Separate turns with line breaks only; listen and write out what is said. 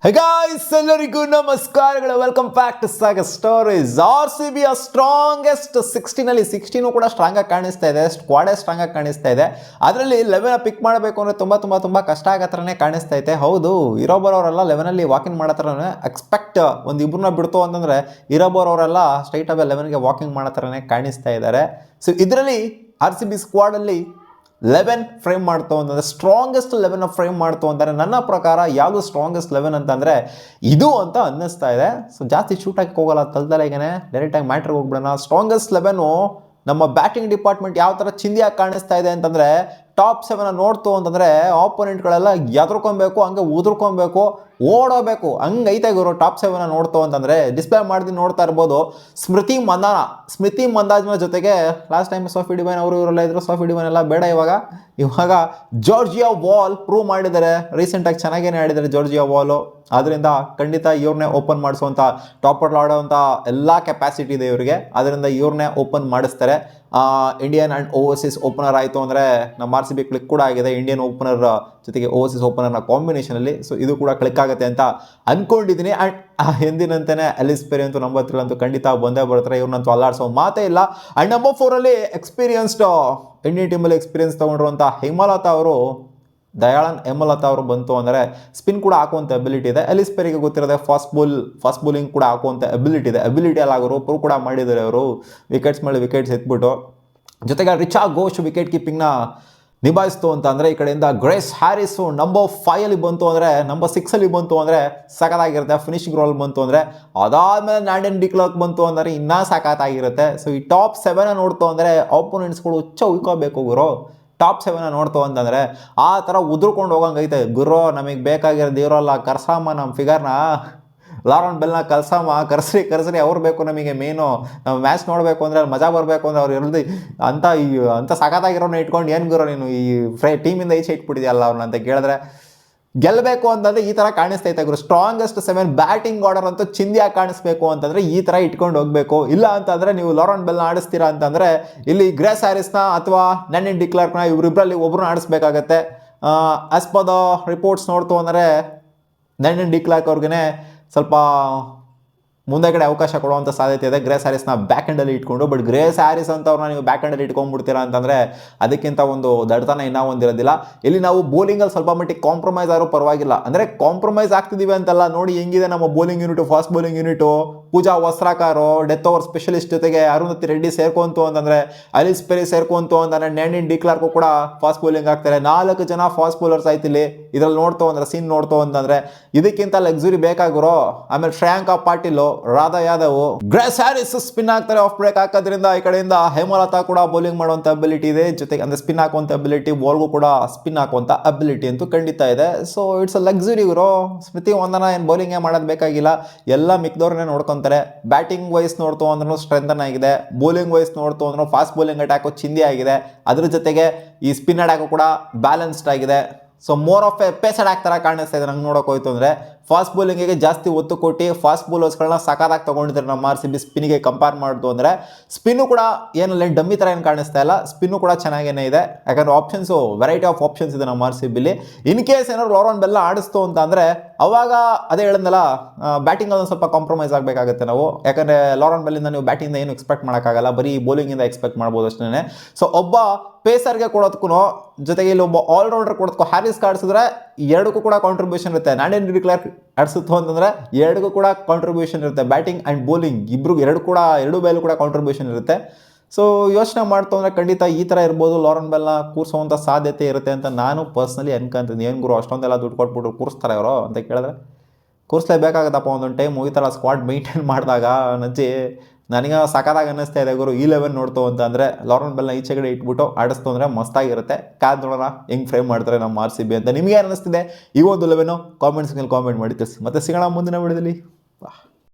Hey guys, ಎಲ್ಲರಿಗೂ ನಮಸ್ಕಾರಗಳು. Welcome back to Saga stories. R C ಬಿಯ ಸ್ಟ್ರಾಂಗೆಸ್ಟ್ 16 16 ಕೂಡ ಸ್ಟ್ರಾಂಗ್ ಆಗಿ ಕಾಣಿಸ್ತಾ ಇದೆ. ಸ್ಕ್ವಾಡೇ ಸ್ಟ್ರಾಂಗ್ ಆಗಿ ಕಾಣಿಸ್ತಾ ಇದೆ. ಅದರಲ್ಲಿ 11 ಪಿಕ್ ಮಾಡಬೇಕು ಅಂದ್ರೆ ತುಂಬಾ ಕಷ್ಟ ಆಗತ್ರನೇ ಕಾಣಿಸ್ತಾ ಇದೆ. ಹೌದು, ಇರೋಬರ್ ಅವರೆಲ್ಲ 11 ಅಲ್ಲಿ ವಾಕಿಂಗ್ ಮಾಡತ್ರನೇ ಎಕ್ಸ್ಪೆಕ್ಟ್ ಒಂದು ಇಬ್ಬರನ್ನ ಬಿಡ್ತು ಅಂತಂದ್ರೆ ಇರೋಬರ್ ಅವರೆಲ್ಲ ಸ್ಟ್ರೈಟ್ ಆಗಿ 11ಗೆ ವಾಕಿಂಗ್ ಮಾಡತ್ರನೇ ಕಾಣಿಸ್ತಾ ಇದ್ದಾರೆ. ಸೊ ಇದರಲ್ಲಿ ಆರ್ ಸಿ ಬಿ ಸ್ಕ್ವಾಡ್ ಅಲ್ಲಿ 11 ಫ್ರೇಮ್ ಮಾಡ್ತು ಅಂತಂದರೆ ಸ್ಟ್ರಾಂಗೆಸ್ಟ್ 11 ಫ್ರೇಮ್ ಮಾಡ್ತು ಅಂತಾರೆ. ನನ್ನ ಪ್ರಕಾರ ಯಾವುದು ಸ್ಟ್ರಾಂಗೆಸ್ಟ್ 11 ಅಂತಂದರೆ ಇದು ಅಂತ ಅನ್ನಿಸ್ತಾ ಇದೆ. ಸೊ ಜಾಸ್ತಿ ಶೂಟ್ ಹಾಕಿ ಹೋಗಲ್ಲ, ತಲ್ದಲೆಗೇನೆ ಡೈರೆಕ್ಟಾಗಿ ಮ್ಯಾಟ್ರಿಗೆ ಹೋಗ್ಬಿಡೋಣ. ಸ್ಟ್ರಾಂಗೆಸ್ಟ್ 11 ನಮ್ಮ ಬ್ಯಾಟಿಂಗ್ ಡಿಪಾರ್ಟ್ಮೆಂಟ್ ಯಾವ ಥರ ಚಿಂದಿಯಾಗಿ ಕಾಣಿಸ್ತಾ ಇದೆ ಅಂತಂದರೆ ಟಾಪ್ 7 ನೋಡ್ತು ಅಂತಂದರೆ ಆಪೋನೆಂಟ್ಗಳೆಲ್ಲ ಎದ್ರಕೊಬೇಕು, ಹಂಗೆ ಉದುರ್ಕೊಬೇಕು, ಓಡೋಬೇಕು, ಹಂಗೈತೆ ಗುರು. ಟಾಪ್ 7 ನೋಡ್ತು ಅಂತಂದರೆ ಡಿಸ್ಪ್ಲೇ ಮಾಡಿ ನೋಡ್ತಾ ಇರ್ಬೋದು. ಸ್ಮೃತಿ ಮಂದಾಜ್ನ ಜೊತೆಗೆ ಲಾಸ್ಟ್ ಟೈಮ್ ಸೋಫಿ ಡಿವೈನ್ ಅವರು ಇವರೆಲ್ಲ ಇದ್ರು. ಸೋಫಿ ಡಿವೈನ್ ಎಲ್ಲ ಬೇಡ ಇವಾಗ ಜಾರ್ಜಿಯಾ ವಾಲ್ ಪ್ರೂವ್ ಮಾಡಿದ್ದಾರೆ. ರೀಸೆಂಟಾಗಿ ಚೆನ್ನಾಗೇನೆ ಆಡಿದ್ದಾರೆ ಜಾರ್ಜಿಯಾ ವಾಲು. ಅದರಿಂದ ಖಂಡಿತ ಇವ್ರನ್ನೇ ಓಪನ್ ಮಾಡಿಸುವಂಥ ಟಾಪರ್ ಆಡೋವಂಥ ಎಲ್ಲ ಕೆಪಾಸಿಟಿ ಇದೆ ಇವರಿಗೆ. ಅದರಿಂದ ಇವ್ರನ್ನೇ ಓಪನ್ ಮಾಡಿಸ್ತಾರೆ. ಇಂಡಿಯನ್ ಆ್ಯಂಡ್ ಓವರ್ಸೀಸ್ ಓಪನರ್ ಆಯಿತು ಅಂದರೆ ನಮ್ಮ ಆರ್ ಸಿ ಬಿ ಕ್ಲಿಕ್ ಕೂಡ ಆಗಿದೆ ಇಂಡಿಯನ್ ಓಪನರ್ ಜೊತೆಗೆ ಓವರ್ಸೀಸ್ ಓಪನರ್ನ ಕಾಂಬಿನೇಷನಲ್ಲಿ. ಸೊ ಇದು ಕೂಡ ಕ್ಲಿಕ್ ಆಗುತ್ತೆ ಅಂತ ಅಂದ್ಕೊಂಡಿದ್ದೀನಿ. ಆ್ಯಂಡ್ ಎಂದಿನಂತೆಯೇ ಎಲಿಸ್ ಪೆರಿ ಅಂತೂ ನಂಬರ್ 3 ಅಂತೂ ಖಂಡಿತ ಬಂದೇ ಬರ್ತಾರೆ. ಇವ್ರನ್ನಂತೂ ಅಲ್ಲಾಡಿಸೋ ಮಾತೇ ಇಲ್ಲ. ಆ್ಯಂಡ್ ನಂಬರ್ 4 ಎಕ್ಸ್ಪೀರಿಯನ್ಸ್ಡ್ ಇಂಡಿಯನ್ ಟೀಮಲ್ಲಿ ಎಕ್ಸ್ಪೀರಿಯನ್ಸ್ ತೊಗೊಂಡಿರುವಂಥ ಹೇಮಲತಾ ಅವರು, ದಯಾಳನ್ ಹೇಮಲತಾ ಅವರು ಬಂತು ಅಂದರೆ ಸ್ಪಿನ್ ಕೂಡ ಹಾಕುವಂಥ ಎಬಿಲಿಟಿ ಇದೆ. ಎಲಿಸ್ ಪೆರಿಗೆ ಗೊತ್ತಿರೋದೆ ಫಾಸ್ಟ್ ಬೌಲಿಂಗ್ ಕೂಡ ಹಾಕುವಂಥ ಎಬಿಲಿಟಿ ಇದೆ. ಎಬಿಲಿಟಿ ಅಲ್ಲಾಗೋರು ಪ್ರೂವ್ ಕೂಡ ಮಾಡಿದ್ದಾರೆ ಅವರು. ವಿಕೆಟ್ಸ್ ಮೇಲೆ ವಿಕೆಟ್ಸ್ ಎತ್ಬಿಟ್ಟು ಜೊತೆಗೆ ರಿಚಾ ಘೋಷ್ ವಿಕೆಟ್ ಕೀಪಿಂಗ್ನ ನಿಭಾಯಿಸ್ತು ಅಂತ ಅಂದರೆ ಈ ಕಡೆಯಿಂದ ಗ್ರೇಸ್ ಹ್ಯಾರಿಸು ನಂಬರ್ 5 ಬಂತು ಅಂದರೆ, ನಂಬರ್ 6 ಬಂತು ಅಂದರೆ ಸಖತ್ತಾಗಿರುತ್ತೆ. ಫಿನಿಶಿಂಗ್ ರೋಲ್ ಬಂತು ಅಂದರೆ, ಅದಾದಮೇಲೆ ನ್ಯಾಂಡನ್ ಡಿಕ್ಲರ್ಕ್ ಬಂತು ಅಂದರೆ ಇನ್ನೂ ಸಖತ್ತಾಗಿರುತ್ತೆ. ಸೊ ಈ ಟಾಪ್ 7 ನೋಡ್ತು ಅಂದರೆ ಆಪೋನೆಂಟ್ಸ್ಗಳು ಹುಚ್ಚ ಉಯ್ಕೋಬೇಕು ಗುರು. ಟಾಪ್ 7 ನೋಡ್ತು ಅಂತಂದರೆ ಆ ಥರ ಉದುರ್ಕೊಂಡು ಹೋಗಂಗೈತೆ ಗುರು. ನಮಗೆ ಬೇಕಾಗಿರೋದು ಇವರಲ್ಲ, ಕರ್ಸಮ್ಮ ನಮ್ಮ ಫಿಗರ್ನ, ಲಾರನ್ ಬೆಲ್ನ ಕರ್ಸ್ರಿ ಅವ್ರು ಬೇಕು ನಮಗೆ ಮೇನು. ನಾವು ಮ್ಯಾಚ್ ನೋಡಬೇಕು ಅಂದರೆ ಮಜಾ ಬರಬೇಕು ಅಂದರೆ ಅವ್ರು ಇರೋದು ಅಂತ ಸಖತ್ತಾಗಿರೋನ ಇಟ್ಕೊಂಡು ಏನು ಗುರು ನೀನು ಈ ಟೀಮಿಂದ ಈಚೆ ಇಟ್ಬಿಟ್ಟಿದೆಯಲ್ಲ ಅವ್ರನ್ನ ಅಂತ ಕೇಳಿದ್ರೆ, ಗೆಲ್ಲಬೇಕು ಅಂತಂದರೆ ಈ ಥರ ಕಾಣಿಸ್ತೈತೆ ಗುರು. ಸ್ಟ್ರಾಂಗೆಸ್ಟ್ 7 ಬ್ಯಾಟಿಂಗ್ ಆರ್ಡರ್ ಅಂತೂ ಚಿಂದಿಯಾಗಿ ಕಾಣಿಸ್ಬೇಕು ಅಂತಂದರೆ ಈ ಥರ ಇಟ್ಕೊಂಡು ಹೋಗಬೇಕು. ಇಲ್ಲ ಅಂತಂದರೆ ನೀವು ಲಾರನ್ ಬೆಲ್ನ ಆಡಿಸ್ತೀರಾ ಅಂತಂದರೆ ಇಲ್ಲಿ ಗ್ರೇಸ್ ಹ್ಯಾರಿಸ್ನ ಅಥವಾ ನ್ಯಾಂಡನ್ ಡಿಕ್ಲರ್ಕ್ನ ಇವರಿಬ್ಬರಲ್ಲಿ ಒಬ್ಬರನ್ನ ಆಡಿಸ್ಬೇಕಾಗತ್ತೆ. ಆಸ್ ಪರ್ ದ ರಿಪೋರ್ಟ್ಸ್ ನೋಡ್ತು ಅಂದರೆ ನ್ಯಾಂಡನ್ ಡಿಕ್ಲರ್ಕ್ ಅವ್ರಿಗೆ ಸ್ವಲ್ಪ ಮುಂದೆಗಡೆ ಅವಕಾಶ ಕೊಡುವಂಥ ಸಾಧ್ಯತೆ ಇದೆ ಗ್ರೇಸ್ ಹ್ಯಾರಿಸ್ನ ಬ್ಯಾಕ್ ಹ್ಯಾಂಡಲ್ಲಿ ಇಟ್ಕೊಂಡು. ಬಟ್ ಗ್ರೇಸ್ ಹ್ಯಾರಿಸ್ ಅಂತವ್ರನ್ನ ನೀವು ಬ್ಯಾಕ್ ಹ್ಯಾಂಡಲ್ಲಿ ಇಟ್ಕೊಂಡ್ಬಿಡ್ತೀರಾ ಅಂತಂದರೆ ಅದಕ್ಕಿಂತ ಒಂದು ದಡ್ತನ ಇನ್ನೂ ಒಂದಿರೋದಿಲ್ಲ. ಇಲ್ಲಿ ನಾವು ಬೌಲಿಂಗಲ್ಲಿ ಸ್ವಲ್ಪ ಮಟ್ಟಿಗೆ ಕಾಂಪ್ರಮೈಸ್ ಆದರೂ ಪರವಾಗಿಲ್ಲ. ಅಂದರೆ ಕಾಂಪ್ರಮೈಸ್ ಆಗ್ತಿದ್ದೀವಿ ಅಂತಲ್ಲ, ನೋಡಿ ಹೆಂಗಿದೆ ನಮ್ಮ bowling unit, fast bowling unit. Pooja ವಸ್ತ್ರಾಕಾರು, ಡೆತ್ ಓವರ್ ಸ್ಪೆಷಲಿಸ್ಟ್ ಜೊತೆಗೆ ಅರುಂಧತಿ ರೆಡ್ಡಿ ಸೇರ್ಕೊಂತು ಅಂತಂದರೆ, ಎಲಿಸ್ ಪೆರಿ ಸೇರ್ಕೊಂತು ಅಂತಂದರೆ ನ್ಯಾಂಡನ್ ಡಿಕ್ಲರ್ಕು ಕೂಡ ಫಾಸ್ಟ್ ಬೌಲಿಂಗ್ ಆಗ್ತಾರೆ. 4 ಜನ ಫಾಸ್ಟ್ ಬೌಲರ್ಸ್ ಆಯ್ತಿಲ್ಲಿ ಇದರಲ್ಲಿ ನೋಡ್ತು ಅಂದರೆ, ಸೀನ್ ನೋಡ್ತು ಅಂತಂದರೆ ಇದಕ್ಕಿಂತ ಲಕ್ಸುರಿ ಬೇಕಾಗಿರೋ. ಆಮೇಲೆ Shreyanka Patil, Radha Yadav, Grace Harris spin ಆಗ್ತಾರೆ ಆಫ್ ಬ್ರೇಕ್ ಹಾಕೋದ್ರಿಂದ. ಈ ಕಡೆಯಿಂದ ಹೇಮಲತಾ ಕೂಡ ಬೌಲಿಂಗ್ ಮಾಡುವಂಥ ಅಬಿಲಿಟಿ ಇದೆ, ಜೊತೆಗೆ ಅಂದರೆ ಸ್ಪಿನ್ ಹಾಕುವಂಥ ಅಬಿಲಿಟಿ, ಬಾಲ್ಗೂ ಕೂಡ ಸ್ಪಿನ್ ಹಾಕುವಂಥ ಅಬಿಲಿಟಿ ಅಂತೂ ಖಂಡಿತ ಇದೆ. ಸೊ ಇಟ್ಸ್ ಅ ಲಕ್ಸುರಿ ಗುರು. ಸ್ಮೃತಿ ವಂದನ ಏನು ಬೌಲಿಂಗೇ ಮಾಡೋದು ಬೇಕಾಗಿಲ್ಲ, ಎಲ್ಲ ಮಿಕ್ದವ್ರನ್ನೇ ನೋಡ್ಕೊತಾರೆ. ಬ್ಯಾಟಿಂಗ್ ವೈಸ್ ನೋಡ್ತು ಅಂದ್ರೂ ಸ್ಟ್ರೆಂಥನ್ ಆಗಿದೆ, ಬೌಲಿಂಗ್ ವೈಸ್ ನೋಡ್ತು ಅಂದ್ರೂ ಫಾಸ್ಟ್ ಬೌಲಿಂಗ್ ಅಟ್ಯಾಕು ಚಿಂದಿ ಆಗಿದೆ. ಅದ್ರ ಜೊತೆಗೆ ಈ ಸ್ಪಿನ್ ಅಟ್ಯಾಕು ಕೂಡ ಬ್ಯಾಲೆನ್ಸ್ಡ್ ಆಗಿದೆ. So more of a pace attack ಥರ ಕಾಣಿಸ್ತಾ ಇದೆ ನಂಗೆ ನೋಡೋಕೆ ಹೋಯ್ತು ಅಂದರೆ. ಫಾಸ್ಟ್ ಬೌಲಿಂಗಿಗೆ ಜಾಸ್ತಿ ಒತ್ತು ಕೊಟ್ಟು ಫಾಸ್ಟ್ ಬೌಲರ್ಸ್ಗಳನ್ನ ಸಖತ್ತಾಗಿ ತೊಗೊಂಡಿದ್ದಾರೆ ನಮ್ಮ ಆರ್ ಸಿ ಬಿ. ಸ್ಪಿನ್ನಿಗೆ ಕಂಪೇರ್ ಮಾಡಿತು ಅಂದರೆ ಸ್ಪಿನ್ನು ಕೂಡ ಏನಲ್ಲ ಡಮ್ಮಿ ಥರ ಏನು ಕಾಣಿಸ್ತಾ ಇಲ್ಲ, ಸ್ಪಿನ್ನು ಕೂಡ ಚೆನ್ನಾಗೇನೆ ಇದೆ. ಯಾಕಂದರೆ ಆಪ್ಷನ್ಸು ವೆರೈಟಿ ಆಫ್ ಆಪ್ಷನ್ಸ್ ಇದೆ ನಮ್ಮ ಆರ್ ಸಿ ಬಿಲಿ. ಇನ್ ಕೇಸ್ ಏನಾದ್ರು ಲಾರನ್ ಬೆಲ್ಲ ಆಡಿಸ್ತು ಅಂತ ಅಂದರೆ ಅವಾಗ ಅದೇ ಹೇಳಿದ್ನಲ್ಲ, ಬ್ಯಾಟಿಂಗಲ್ಲಿ ಒಂದು ಸ್ವಲ್ಪ ಕಾಂಪ್ರಮೈಸ್ ಆಗಬೇಕಾಗುತ್ತೆ ನಾವು. ಯಾಕಂದರೆ ಲಾರನ್ ಬೆಲ್ಲಿಂದ ನೀವು ಬ್ಯಾಟಿಂದ ಏನು ಎಕ್ಸ್ಪೆಕ್ಟ್ ಮಾಡೋಕ್ಕಾಗಲ್ಲ, ಬರೀ ಬೌಲಿಂಗಿಂದ ಎಕ್ಸ್ಪೆಕ್ಟ್ ಮಾಡ್ಬೋದು ಅಷ್ಟೇ. ಸೊ ಒಬ್ಬ ಪೇಸರ್ಗೆ ಕೊಡೋದಕ್ಕೂ ಜೊತೆಗೆ ಇಲ್ಲಿ ಒಬ್ಬ ಆಲ್ರೌಂಡರ್ ಕೊಡೋದಕ್ಕೂ ಹ್ಯಾರಿಸ್ ಆಡಿಸಿದ್ರೆ ಎರಡಕ್ಕೂ ಕೂಡ ಕಾಂಟ್ರಿಬ್ಯೂಷನ್ ಇರುತ್ತೆ. ನ್ಯಾಂಡನ್ ಡಿಕ್ಲರ್ಕ್ ಆಡಿಸುತ್ತೋ ಅಂತಂದರೆ ಎರಡಕ್ಕೂ ಕೂಡ ಕಾಂಟ್ರಿಬ್ಯೂಷನ್ ಇರುತ್ತೆ. ಬ್ಯಾಟಿಂಗ್ ಆ್ಯಂಡ್ ಬೌಲಿಂಗ್ ಎರಡು ಬೇಲು ಕೂಡ ಕಾಂಟ್ರಿಬ್ಯೂಷನ್ ಇರುತ್ತೆ. ಸೊ ಯೋಚನೆ ಮಾಡ್ತು ಅಂದರೆ ಖಂಡಿತ ಈ ಥರ ಇರ್ಬೋದು, ಲಾರನ್ ಬೆಲ್ನ ಕೂರಿಸುವಂಥ ಸಾಧ್ಯತೆ ಇರುತ್ತೆ ಅಂತ ನಾನು ಪರ್ಸ್ನಲಿ ಅನ್ಕೊಂತೀನಿ. ಏನು ಗುರು ಅಷ್ಟೊಂದೆಲ್ಲ ದುಡ್ಡು ಕೊಟ್ಬಿಟ್ಟು ಕೂರಿಸ್ತಾರೆ ಅವರು ಅಂತ ಕೇಳಿದ್ರೆ ಕೂರಿಸ್ಲೇಬೇಕಾಗತ್ತಪ್ಪ. ಒಂದೊಂದು ಟೈಮ್ ಈ ಥರ ಸ್ಕ್ವಾಡ್ ಮೇಂಟೈನ್ ಮಾಡಿದಾಗ ನನಗೆ ಸಖತ್ತಾಗಿ ಅನ್ನಿಸ್ತಾ ಇದೆ ಗುರು. ಈ 11 ನೋಡ್ತು ಅಂತ ಅಂದರೆ ಲಾರನ್ ಬೆಲ್ನ ಈಚೆಗಡೆ ಇಟ್ಬಿಟ್ಟು ಆಡಿಸ್ತು ಅಂದರೆ ಮಸ್ತಾಗಿರುತ್ತೆ. ಕಾದ್ ನೋಡೋಣ ಹೆಂಗೆ ಫ್ರೇಮ್ ಮಾಡ್ತಾರೆ ನಮ್ಮ ಆರ್ ಸಿ ಬಿ ಅಂತ. ನಿಮಗೆ ಏನು ಅನ್ನಿಸ್ತಿದೆ ಈ ಒಂದು 11 ಕಾಮೆಂಟ್ಸ್ನಲ್ಲಿ ಕಾಮೆಂಟ್ ಮಾಡಿ ತಿಳಿಸಿ. ಮತ್ತೆ ಸಿಗೋಣ ಮುಂದಿನ ವಿಡಿಯೋದಲ್ಲಿ.